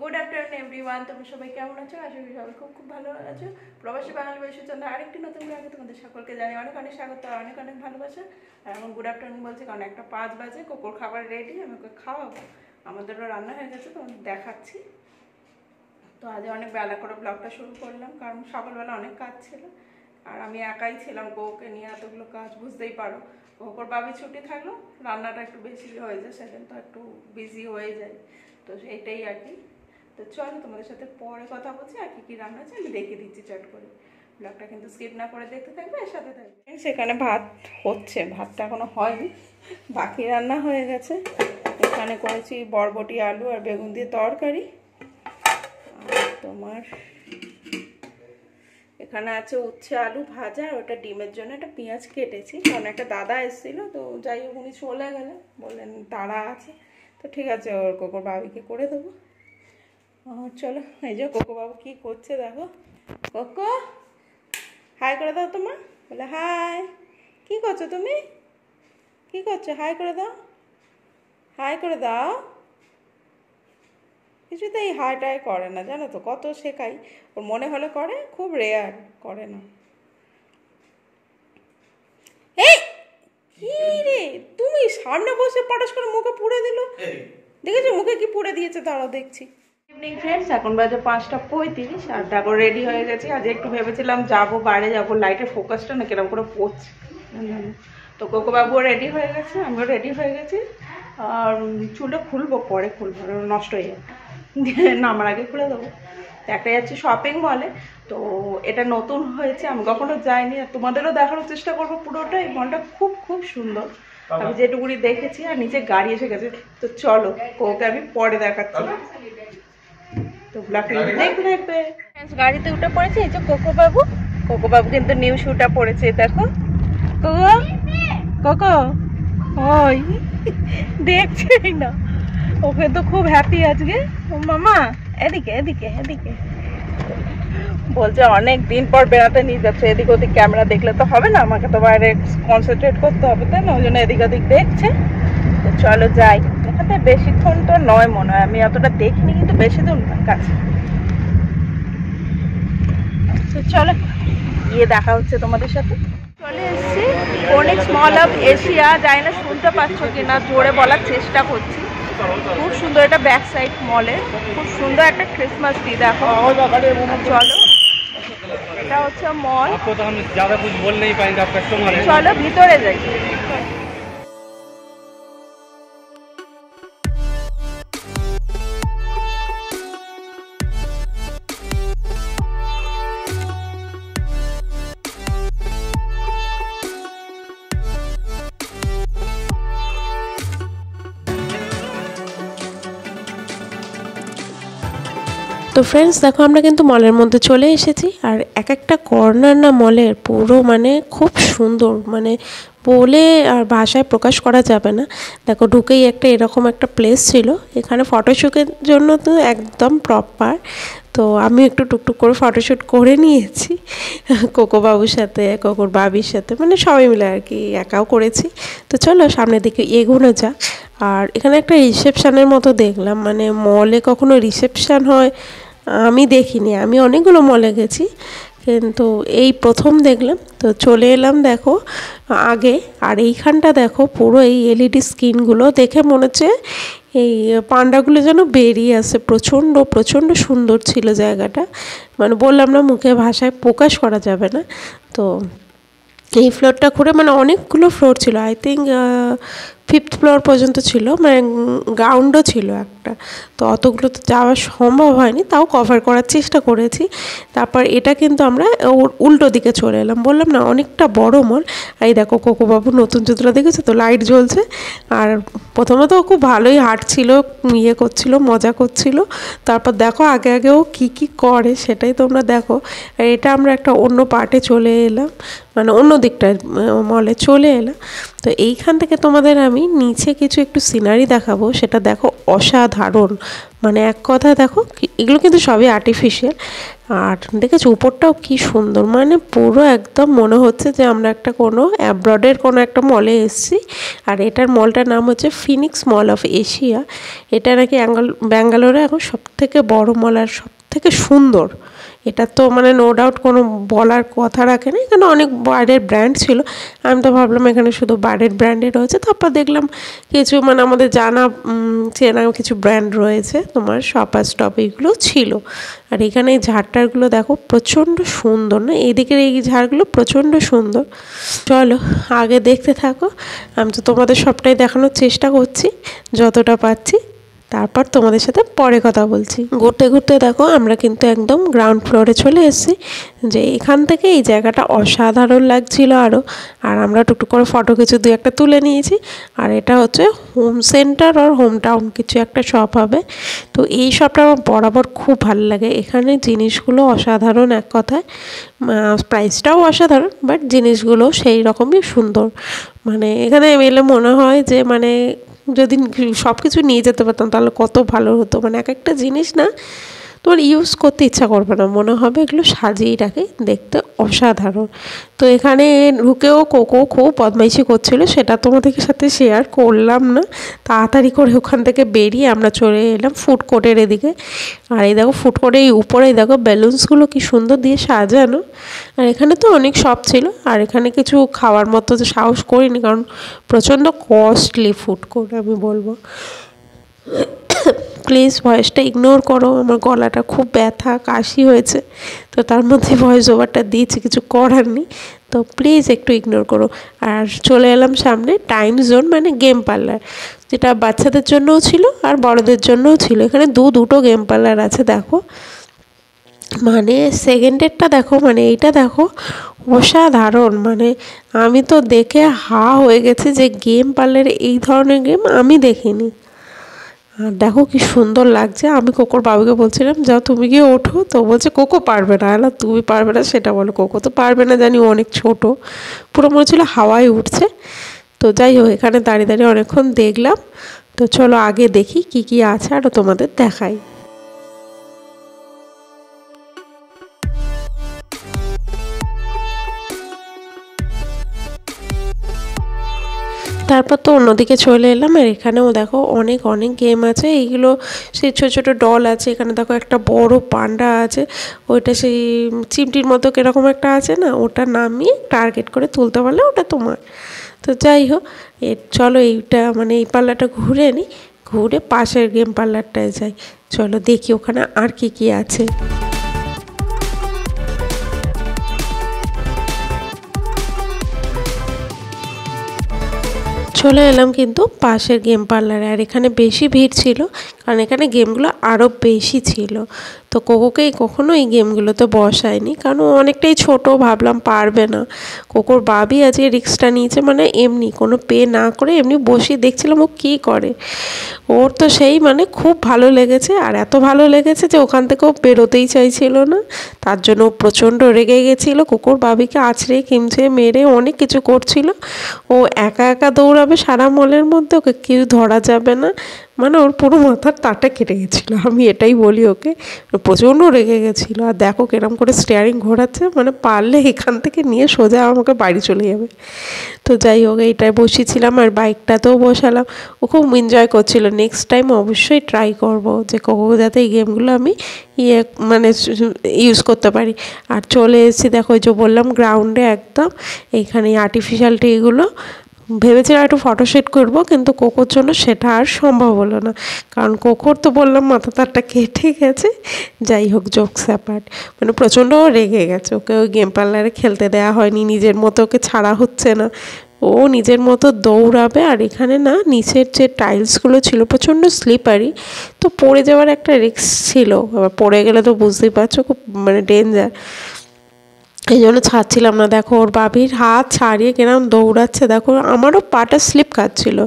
Good afternoon everyone. তোমরা সবাই কেমন আছো? আশা করি সবাই খুব ভালো আছো। প্রবাসী বাঙালি বয়সের জন্য আরেকটি নতুন ব্লগে তোমাদের সকলকে জানাই অনেক অনেক স্বাগত আর অনেক অনেক ভালোবাসা। আর এখন গুড আফটারনুন বলছি কারণ 1:05 বাজে। কোকোর খাবার রেডি, আমি ওকে খাওয়াবো। আমাদেরও রান্না হয়ে গেছে, তোমাদের দেখাচ্ছি। তো আজ অনেক বেলা করে ব্লগটা শুরু করলাম কারণ সকালবেলা অনেক কাজ ছিল আর আমি একাই ছিলাম কোকে নিয়ে, এতগুলো কাজ বুঝতেই পারো। কোকোর বাবি ছুটি থাকলো, রান্নাটা একটু বেশি হয়ে যায়, সেদিন তো একটু বিজি হয়ে যায়। তো সেইটাই আর কি। তো চলো তোমাদের সাথে পরে কথা বলছি আর কি রান্না আছে আমি দেখিয়ে দিচ্ছি চট করে। ব্লগটা কিন্তু স্কিপ না করে দেখতে থাকবে, এর সাথে থাকবে। সেখানে ভাত হচ্ছে, ভাতটা এখনো হয়নি, বাকি রান্না হয়ে গেছে। এখানে করেছি বরবটি আলু আর বেগুন দিয়ে তরকারি। আর তোমার এখানে আছে উচ্ছে আলু ভাজা, আর ওটা ডিমের জন্য একটা পেঁয়াজ কেটেছি কারণ একটা দাদা এসেছিলো। তো যাই হোক উনি চলে গেলেন, বললেন তাড়া আছে। তো ঠিক আছে, ওর কোকোর বাবিকে করে দেবো। চলো, এই যে কোকো বাবু কি করছে দেখো। কোকো হাই করে দাও তোমার, বলে হাই। কি করছো তুমি? কি করছো? হাই করে দাও, হাই করে দাও। কিছুতেই হাই টাই করে না, জানো তো, কত শেখাই ওর মনে হলে করে, খুব রেয়ার করে না। এই কি রে, তুমি সামনে বসে পটাশ করে মুখে পুড়ে দিল, দেখেছো মুখে কি পুড়ে দিয়েছে? তারাও দেখছি। ইভিনিং ফ্রেন্ডস, এখন বাজে 5:35 আর দেখো রেডি হয়ে গেছি। আজ একটু ভেবেছিলাম যাবো বাইরে, যাবো, লাইটের ফোকাসটা না কিরকম করে পড়ছে। তো কোকো বাবুও রেডি হয়ে গেছে, আমিও রেডি হয়ে গেছি। আর চুলটা খুলবো, পরে খুলবো, নষ্ট হয়ে যাবে, নামার আগে খুলে দেবো। একটা যাচ্ছি শপিং মলে, তো এটা নতুন হয়েছে, আমি কখনো যাইনি, আর তোমাদেরও দেখানোর চেষ্টা করবো পুরোটা। এই মলটা খুব খুব সুন্দর, আমি যেটুকুনি দেখেছি। আর নিচে গাড়ি এসে গেছে, তো চলো ওকে আমি পরে দেখাচ্ছি। তো ব্লগটা দেখতে থাকবে। গাড়িতে উঠে পড়েছে, এই যে কোকো বাবু। কোকো বাবু কিন্তু নিউ শুটা পড়েছে, দেখো। কোকো কোকো ওই দেখছেই না, ও কিন্তু খুব হ্যাপি আজকে। ও মামা এদিকে এদিকে এদিকে, বলছে অনেক দিন পর বেড়াতে নিয়ে যাচ্ছে। এদিক ওদিক ক্যামেরা দেখলে তো হবে না, আমাকে তো বাইরে কনসেন্ট্রেট করতে হবে, তাই না? ওই জন্য এদিক ওদিক দেখছে। তো চলো যাই, এখানে বেশিক্ষণ তো নয় মনে হয়, আমি অতটা দেখিনি, কিন্তু বেশি দূর না, কাছে। তো চলো গিয়ে দেখা হচ্ছে তোমাদের সাথে। চলে এসেছি ফোনিক্স মল অফ এশিয়া। জানি না শুনতে পাচ্ছ কিনা, জোরে বলার চেষ্টা করছি। খুব সুন্দর, এটা ব্যাক সাইড মলে, খুব সুন্দর একটা ক্রিসমাস ট্রি দেখো। চলো, এটা হচ্ছে মল। চলো ভিতরে যাই। তো ফ্রেন্ডস দেখো, আমরা কিন্তু মলের মধ্যে চলে এসেছি। আর এক একটা কর্নার না মলের পুরো মানে খুব সুন্দর, মানে বলে আর ভাষায় প্রকাশ করা যাবে না। দেখো ঢুকেই একটা এরকম একটা প্লেস ছিল, এখানে ফটোশ্যুটের জন্য তো একদম প্রপার। তো আমি একটু টুকটুক করে ফটোশ্যুট করে নিয়েছি কোকো বাবুর সাথে, কোকোর বাবির সাথে, মানে সবাই মিলে আর কি, একাও করেছি। তো চলো সামনের দিকে এগোনো যাক। আর এখানে একটা রিসেপশানের মতো দেখলাম, মানে মলে কখনো রিসেপশান হয় আমি দেখিনি, আমি অনেকগুলো মলে গেছি কিন্তু এই প্রথম দেখলাম। তো চলে এলাম দেখো আগে। আর এইখানটা দেখো পুরো এই এলইডি স্ক্রিনগুলো দেখে মনে হচ্ছে এই পান্ডাগুলো যেন বেরিয়ে আসে। প্রচণ্ড প্রচণ্ড সুন্দর ছিল জায়গাটা, মানে বললাম না, মুখে ভাষায় প্রকাশ করা যাবে না। তো এই ফ্লোরটা ঘুরে, মানে অনেকগুলো ফ্লোর ছিল, আই থিঙ্ক 5th ফ্লোর পর্যন্ত ছিল, মানে গ্রাউন্ডও ছিল একটা। তো অতগুলো তো যাওয়া সম্ভব হয়নি, তাও কভার করার চেষ্টা করেছি। তারপর এটা কিন্তু আমরা উল্টো দিকে চলে এলাম, বললাম না অনেকটা বড় মল। এই দেখো কোকো বাবু নতুন জুতোটা দেখেছো তো, লাইট জ্বলছে। আর প্রথমে তো খুব ভালোই হাঁটছিল, ইয়ে করছিল, মজা করছিল। তারপর দেখো আগে আগেও কি কি করে সেটাই তোমরা দেখো। আর এটা আমরা একটা অন্য পার্টে চলে এলাম, মানে অন্য দিকটায় মলে চলে এলাম। তো এইখান থেকে তোমাদের আমি নিচে কিছু একটু সিনারি দেখাবো, সেটা দেখো অসাধারণ। অসাধারণ। মানে এক কথা দেখো, এগুলো কিন্তু সবই আর্টিফিশিয়াল। আর দেখেছো উপরটাও কি সুন্দর, মানে পুরো একদম মনে হচ্ছে যে আমরা একটা কোনো অ্যাব্রডের কোনো একটা মলে এসেছি। আর এটার মলটার নাম হচ্ছে ফিনিক্স মল অফ এশিয়া। এটা নাকি ব্যাঙ্গালোরে এখন সবথেকে বড় মল আর সবথেকে সুন্দর। এটা তো মানে নো ডাউট কোনো বলার কথা রাখে না। এখানে অনেক বাইরের ব্র্যান্ড ছিল, আমি তো ভাবলাম এখানে শুধু বাইরের ব্র্যান্ডে রয়েছে। তারপর দেখলাম কিছু মানে আমাদের জানা চেনা কিছু ব্র্যান্ড রয়েছে, তোমার শপার স্টপ এইগুলো ছিল। আর এখানে এই ঝাড়টারগুলো দেখো প্রচণ্ড সুন্দর না, এদিকের এই ঝাড়গুলো প্রচণ্ড সুন্দর। চলো আগে দেখতে থাকো, আমি তো তোমাদের সবটাই দেখানোর চেষ্টা করছি যতটা পাচ্ছি, তারপর তোমাদের সাথে পরে কথা বলছি। ঘুরতে ঘুরতে দেখো আমরা কিন্তু একদম গ্রাউন্ড ফ্লোরে চলে এসেছি। যে এখান থেকে এই জায়গাটা অসাধারণ লাগছিল আরও। আর আমরা টুকটুক করে ফটো কিছু দু একটা তুলে নিয়েছি। আর এটা হচ্ছে হোম সেন্টার আর হোম টাউন কিছু একটা শপ হবে। তো এই শপটা আমার বরাবর খুব ভালো লাগে। এখানে জিনিসগুলো অসাধারণ এক কথায়, প্রাইসটাও অসাধারণ, বাট জিনিসগুলো সেই রকমই সুন্দর। মানে এখানে এলে মনে হয় যে মানে যদি সব কিছু নিয়ে যেতে পারতাম তাহলে কত ভালো হতো। মানে এক একটা জিনিস না তোমার ইউজ করতে ইচ্ছা করবে না, মনে হবে এগুলো সাজিয়েই রাখে, দেখতে অসাধারণ। তো এখানে ঢুকেও কোকো খুব বদমাইশি করছিল, সেটা তোমাদের সাথে শেয়ার করলাম না। তাড়াতাড়ি করে ওখান থেকে বেরিয়ে আমরা চলে এলাম ফুড কোর্টের এদিকে। আর এই দেখো ফুড কোর্টের এই উপরে দেখো বেলুনসগুলো কি সুন্দর দিয়ে সাজানো। আর এখানে তো অনেক শপ ছিল, আর এখানে কিছু খাওয়ার মতো তো সাহস করিনি, কারণ প্রচণ্ড কস্টলি ফুড কোর্ট আমি বলবো। প্লিজ ভয়েসটা ইগনোর করো, আমার গলাটা খুব ব্যথা, কাশি হয়েছে, তো তার মধ্যে ভয়েস ওভারটা দিয়েছি, কিছু করার নেই, তো প্লিজ একটু ইগনোর করো। আর চলে এলাম সামনে টাইম জোন, মানে গেম পার্লার, যেটা বাচ্চাদের জন্যও ছিল আর বড়দের জন্যও ছিল। এখানে দুটো গেম পার্লার আছে দেখো। মানে সেকেন্ডেরটা দেখো, মানে এইটা দেখো অসাধারণ। মানে আমি তো দেখে হা হয়ে গেছে যে গেম পার্লারে এই ধরনের গেম আমি দেখিনি। আর দেখো কি সুন্দর লাগছে। আমি কোকোর বাবুকে বলছিলাম যাও তুমি গিয়ে ওঠো, তো বলছে কোকো পারবে না। না তুমি পারবে না সেটা বলো, কোকো তো পারবে না জানি, অনেক ছোট, পুরো মনে হচ্ছিলো হাওয়ায় উঠছে। তো যাই হোক এখানে দাঁড়িয়ে দাঁড়িয়ে অনেকক্ষণ দেখলাম। তো চলো আগে দেখি কি কি আছে আর তোমাদের দেখাই। তারপর তো অন্যদিকে চলে এলাম। আর এখানেও দেখো অনেক অনেক গেম আছে। এইগুলো সেই ছোটো ছোটো ডল আছে। এখানে দেখো একটা বড় পান্ডা আছে, ওইটা সেই চিমটির মতো কীরকম একটা আছে না, ওটা নামিয়ে টার্গেট করে তুলতে পারলে ওটা তোমার। তো যাই হোক চলো এইটা মানে এই পাল্লাটা ঘুরে নিই, ঘুরে পাশের গেম পার্লারটায় যাই। চলো দেখি ওখানে আর কি কি আছে। চলে এলাম কিন্তু পাশের গেম পার্লারে। আর এখানে বেশি ভিড় ছিল, কারণ এখানে গেমগুলো আরও বেশি ছিল। তো কোকোকেই কখনো এই গেমগুলোতে বসায়নি, কারণ ও অনেকটাই ছোট, ভাবলাম পারবে না। কোকোর বাবি আজকে রিস্কটা নিয়েছে, মানে এমনি কোনো পে না করে এমনি বসিয়ে দেখছিলাম ও কী করে। ওর তো সেই মানে খুব ভালো লেগেছে, আর এত ভালো লেগেছে যে ওখান থেকে ও বেরোতেই চাইছিল না। তার জন্য ও প্রচণ্ড রেগে গেছিলো, কোকোর বাবিকে আছড়ে কিমছে মেরে অনেক কিছু করছিল। ও একা একা দৌড়াবে সারা মলের মধ্যে, ওকে কেউ ধরা যাবে না, মানে ওর পুরো মাথার তারটা কেটে গেছিলো, আমি এটাই বলি ওকে। প্রচণ্ড রেগে গেছিলো। আর দেখো কিরম করে স্টিয়ারিং ঘোরাচ্ছে, মানে পারলে এখান থেকে নিয়ে সোজা আমাকে বাড়ি চলে যাবে। তো যাই হোক এইটায় বসিয়েছিলাম, আর বাইকটাতেও বসালাম। ও খুব এনজয় করছিল। নেক্সট টাইম অবশ্যই ট্রাই করব যে কোকো যাতে এই গেমগুলো আমি মানে ইউজ করতে পারি। আর চলে এসেছি দেখো, ওই যে বললাম গ্রাউন্ডে একদম এইখানে আর্টিফিশিয়াল ট্রিগুলো। ভেবেছিলাম একটু ফটোশ্যুট করবো, কিন্তু কোকোর জন্য সেটা আর সম্ভব হলো না, কারণ কোকোর তো বললাম মাথা তারটা কেটে গেছে। যাই হোক জোকস অ্যাপার্ট, মানে প্রচণ্ড রেগে গেছে। ওকে ওই গেম পার্লারে খেলতে দেওয়া হয়নি, নিজের মতো ওকে ছাড়া হচ্ছে না, ও নিজের মতো দৌড়াবে। আর এখানে না নিচের যে টাইলসগুলো ছিল প্রচণ্ড স্লিপারি, তো পড়ে যাওয়ার একটা রিস্ক ছিল। আবার পড়ে গেলে তো বুঝতেই পারছো খুব মানে ডেঞ্জার, এই জন্য ছাড়ছিলাম না। দেখো ওর বাবির হাত ছাড়িয়ে কিরম দৌড়াচ্ছে, দেখো আমারও পাটা স্লিপ খাচ্ছিলো,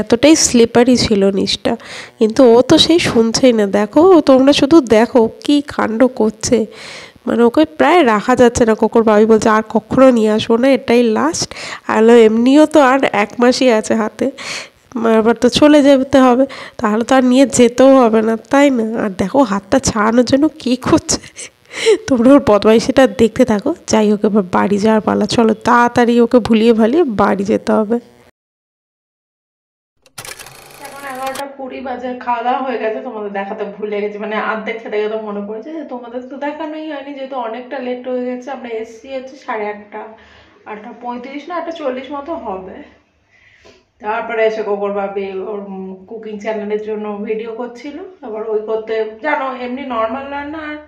এতটাই স্লিপারি ছিল নিচটা, কিন্তু ও তো সেই শুনছেই না। দেখো তোমরা শুধু দেখো কি কাণ্ড করছে, মানে ওকে প্রায় রাখা যাচ্ছে না। কোকোর বাবি বলছে আর কখনো নিয়ে আসবো না, এটাই লাস্ট। আর এমনিও তো আর 1 মাসই আছে হাতে, এবার তো চলে যেতে হবে, তাহলে তো আর নিয়ে যেতেও হবে না, তাই না? আর দেখো হাতটা ছাড়ানোর জন্য কী করছে, তোমরা ওর বদমাইশিটা দেখতে থাকো। যাই হোক, এবার বাড়ি যাওয়ার পালা, চলো তাড়াতাড়ি ওকে ভুলিয়ে ভালিয়ে বাড়ি যেতে হবে। এখন 11:20 বাজে, খাওয়া দাওয়া হয়ে গেছে, তোমাদের দেখাতে ভুলে গেছি, মানে অর্ধেক খেতে খেতে মনে পড়েছে যে তোমাদের তো দেখানোই হয়নি, যেহেতু অনেকটা লেট হয়ে গেছে। আমরা এসছি হচ্ছে 8:30, 8:35 না 8:40 মতো হবে। তারপরে এসে গোবর ভাবি ওর কুকিং চ্যানেলের জন্য ভিডিও করছিল। আবার ওই করতে জানো এমনি নর্মাল রান্না আর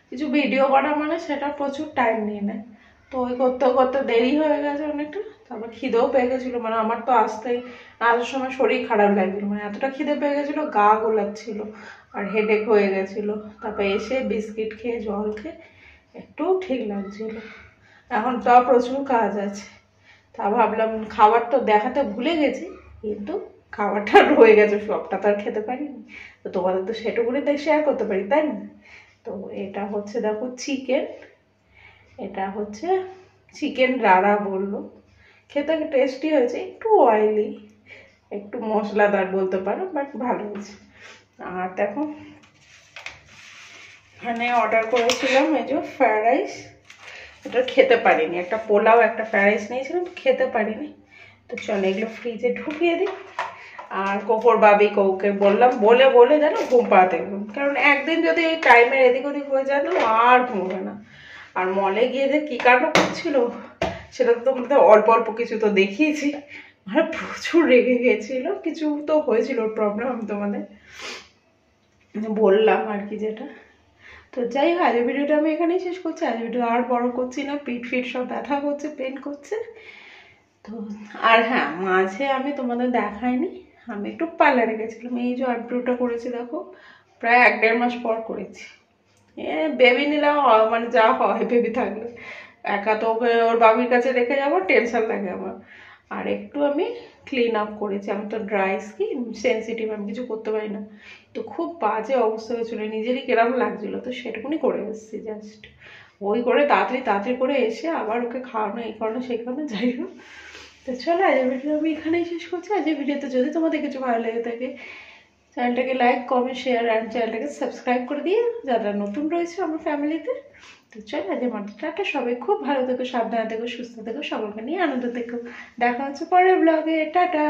কিছু ভিডিও করা মানে সেটা প্রচুর টাইম নিয়ে নেয়। তো ওই করতে করতে দেরি হয়ে গেছে অনেকটা। তারপর খিদেও পেয়ে গেছিলো, মানে আমার তো আসতেই আসার সময় শরীর খারাপ লাগছিল, মানে এতটা খিদে পেয়ে গেছিলো, গা গোলাচ্ছিল আর হেডেক হয়ে গেছিলো। তারপর এসে বিস্কিট খেয়ে জল খেয়ে একটু ঠিক লাগছিল। এখন তো প্রচুর কাজ আছে। তা ভাবলাম খাবার তো দেখাতে ভুলে গেছি, কিন্তু খাবারটা রয়ে গেছে, সবটা তো আর খেতে পারিনি, তো তোমাদের তো সেটুকুনি তাই শেয়ার করতে পারি, তাই না? তো এটা হচ্ছে দেখো চিকেন, এটা হচ্ছে চিকেন রাড়া বললো, খেতে টেস্টি হয়েছে, একটু অয়েলি, একটু মশলাদার বলতে পারো, বাট ভালো হয়েছে। আর দেখো এখানে অর্ডার করেছিলাম এই যে ফ্রায়েড রাইস, এটা খেতে পারিনি, একটা পোলাও একটা ফ্রায়েড রাইস নিয়েছিলাম, খেতে পারিনি। তো চলো এগুলো ফ্রিজে ঢুকিয়ে দিই। আর কোকর বাবি কৌকে বললাম, বলে বলে জানো ঘুম পাড়াতে গেলাম, কারণ একদিন যদি এই টাইমের এদিক ওদিক হয়ে যায় না আর ঘুমবে না। আর মলে গিয়ে যে কী কাণ্ড করছিল সেটা তো তোমাদের অল্প অল্প কিছু তো দেখিয়েছি, মানে প্রচুর রেগে গেছিল, কিছু তো হয়েছিল প্রবলেম, আমি তোমাদের বললাম আর কি যেটা। তো যাই হোক, আজকের ভিডিওটা আমি এখানেই শেষ করছি। আজকের ভিডিও আর বড় করছি না, পিঠ ফিট সব ব্যথা করছে, পেন করছে। তো আর হ্যাঁ, মাঝে আমি তোমাদের দেখাইনি, আমি একটু পার্লারে গেছিলাম, এই যে আইব্রোটা করেছি দেখো, প্রায় 1-1.5 মাস পর করেছি। বেবি নিলাম, মানে যা হয় বেবি থাকলে, একা তো ওকে ওর বাবির কাছে রেখে যাবো, টেনশন লাগে আমার। আর একটু আমি ক্লিন আপ করেছি, আমার তো ড্রাই স্কিন, সেন্সিটিভ, আমি কিছু করতে পারি না। তো খুব বাজে অবস্থা হয়েছিল, নিজেরই কেরম লাগছিল, তো সেটুকুনি করে এসেছি জাস্ট। ওই করে তাড়াতাড়ি তাড়াতাড়ি করে এসে আবার ওকে খাওয়ানো, এই কারণে সেই কারণে, যাই হোক। তো চলো আজকের ভিডিও আমি এখানেই শেষ করছি। আজকের ভিডিওতে যদি তোমাদের কিছু ভালো লেগে থাকে, চ্যানেলটাকে লাইক কমেন্ট শেয়ার অ্যান্ড চ্যানেলটাকে সাবস্ক্রাইব করে দিয়ে, যারা নতুন রয়েছে আমার ফ্যামিলিতে। তো চলো আজকে মাত্র টাটা, সবাই খুব ভালো থেকো, সাবধানে থেকো, সুস্থ থেকো, সকলকে নিয়ে আনন্দ থেকো। দেখা হচ্ছে পরের ব্লগে, টাটা।